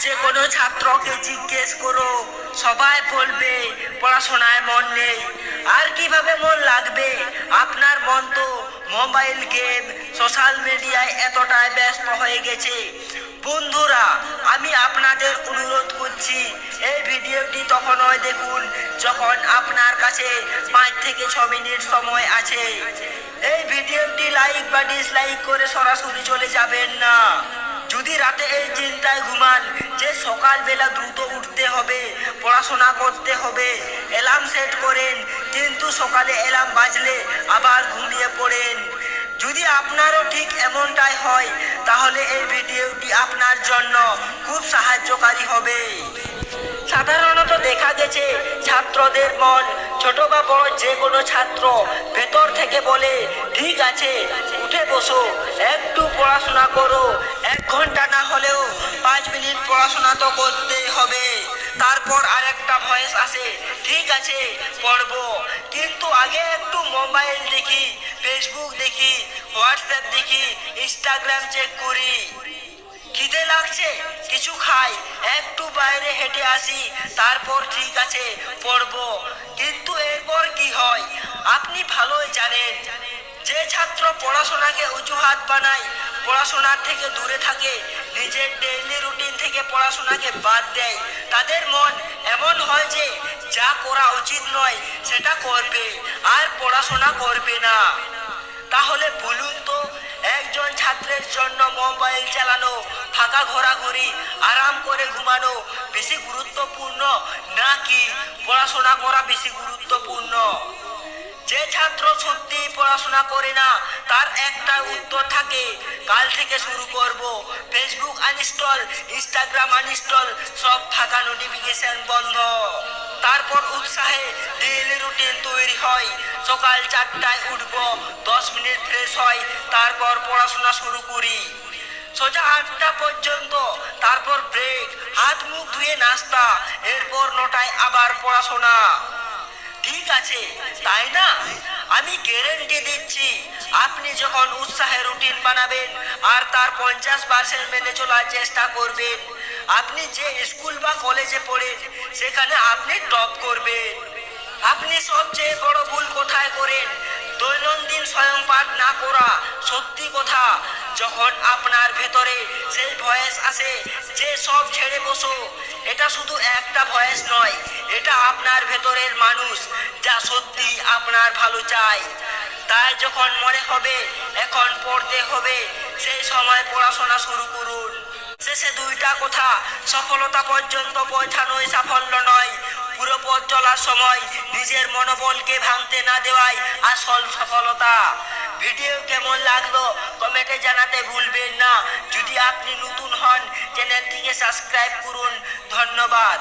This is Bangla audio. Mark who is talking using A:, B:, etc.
A: যে কোনো ছাত্রকে জিজ্ঞেস করো, সবাই বলবে পড়াশোনায় মন নেই। আর কিভাবে মন লাগবে? আপনার মন তো মোবাইল গেম, সোশ্যাল মিডিয়ায় এতটাই ব্যস্ত হয়ে গেছে। বন্ধুরা, আমি আপনাদের অনুরোধ করছি, এই ভিডিওটি তখনই দেখুন যখন আপনার কাছে 5 থেকে 6 মিনিট সময় আছে। এই ভিডিওটি লাইক বা ডিসলাইক করে সরাসরি চলে যাবেন না। যদি রাতে এই চিন্তায় ঘুমান যে সকালবেলা দ্রুত উঠতে হবে, পড়াশোনা করতে হবে, অ্যালার্ম সেট করেন, কিন্তু সকালে অ্যালার্ম বাজলে আবার ঘুমিয়ে পড়েন। যদি আপনারও ঠিক এমনটাই হয়, তাহলে এই ভিডিওটি আপনার জন্য খুব সাহায্যকারী হবে। সাধারণত দেখা গেছে ছাত্রদের মন, ছোট বা বড় যে কোনো ছাত্র ভেতর থেকে বলে, ঠিক আছে উঠে বসো, একটু পড়াশোনা করো, 1 ঘন্টা না হলেও 5 মিনিট পড়াশোনা তো করতে হবে। তারপর আরেকটা ভয়েস আসে, ঠিক আছে পড়বো, কিন্তু আগে একটু মোবাইল দেখি, ফেসবুক দেখি, হোয়াটসঅ্যাপ দেখি, ইনস্টাগ্রাম চেক করি। খিদে লাগছে, কিছু খাই, একটু বাইরে হেঁটে আসি, তারপর ঠিক আছে পড়বো। কিন্তু এরপর কি হয় আপনি ভালোই জানেন। যে ছাত্র পড়াশোনাকে অজুহাত বানায়, পড়াশোনার থেকে দূরে থাকে, নিজের ডেইলি রুটিন থেকে পড়াশোনাকে বাদ দেয়, তাদের মন এমন হয় যে যা করা উচিত নয় সেটা করবে, আর পড়াশোনা করবে না। তাহলে বলুন তো, একজন ছাত্রের জন্য মোবাইল চালানো, ফাঁকা ঘোরাঘুরি, আরাম করে ঘুমানো বেশি গুরুত্বপূর্ণ নাকি পড়াশোনা করা বেশি গুরুত্বপূর্ণ? যে ছাত্র সত্যি পড়াশোনা করে না, তার একটা উত্তর থাকে, কাল থেকে শুরু করব, ফেসবুক আনইনস্টল, ইনস্টাগ্রাম আনইনস্টল, সব ফাঁকা, নোটিফিকেশন বন্ধ। তারপর উৎসাহে ডেইলি রুটিন তৈরি হয়, সকাল 4টায় উঠব, 10 মিনিট ফ্রেশ হয়, তারপর পড়াশোনা শুরু করি সোজা 8টা পর্যন্ত, তারপর ব্রেক, হাত মুখ ধুয়ে নাস্তা, এরপর 9টায় আবার পড়াশোনা। ঠিক আছে তাই না? আমি গ্যারেন্টি দিচ্ছি, আপনি যখন উৎসাহে রুটিন বানাবেন আর তার 50% মেনে চলার চেষ্টা করবেন, আপনি যে স্কুল বা কলেজে পড়েন সেখানে আপনি টপ করবেন। আপনি সবচেয়ে বড় ভুল কোথায় করেন? দৈনন্দিন স্বয়ং পাঠ না করা। সত্যি কথা, যখন আপনার ভেতরে সেই ভয়েস আসে যে সব ছেড়ে বসো, এটা শুধু একটা ভয়েস নয়, এটা আপনার ভেতরের মানুষ যা সত্যি আপনার ভালো চায়। তাই যখন মনে হবে এখন পড়তে হবে, সেই সময় পড়াশোনা শুরু করুন। শেষে 2টা কথা, সফলতা পর্যন্ত পৌঁছানোই সাফল্য নয়, পুরো পথ চলার সময় নিজের মনোবলকে ভাঙতে না দেওয়াই আসল সফলতা। ভিডিও কেমন লাগলো কমেন্টে জানাতে ভুলবেন না। যদি আপনি নতুন হন, চ্যানেলটিকে সাবস্ক্রাইব করুন। ধন্যবাদ।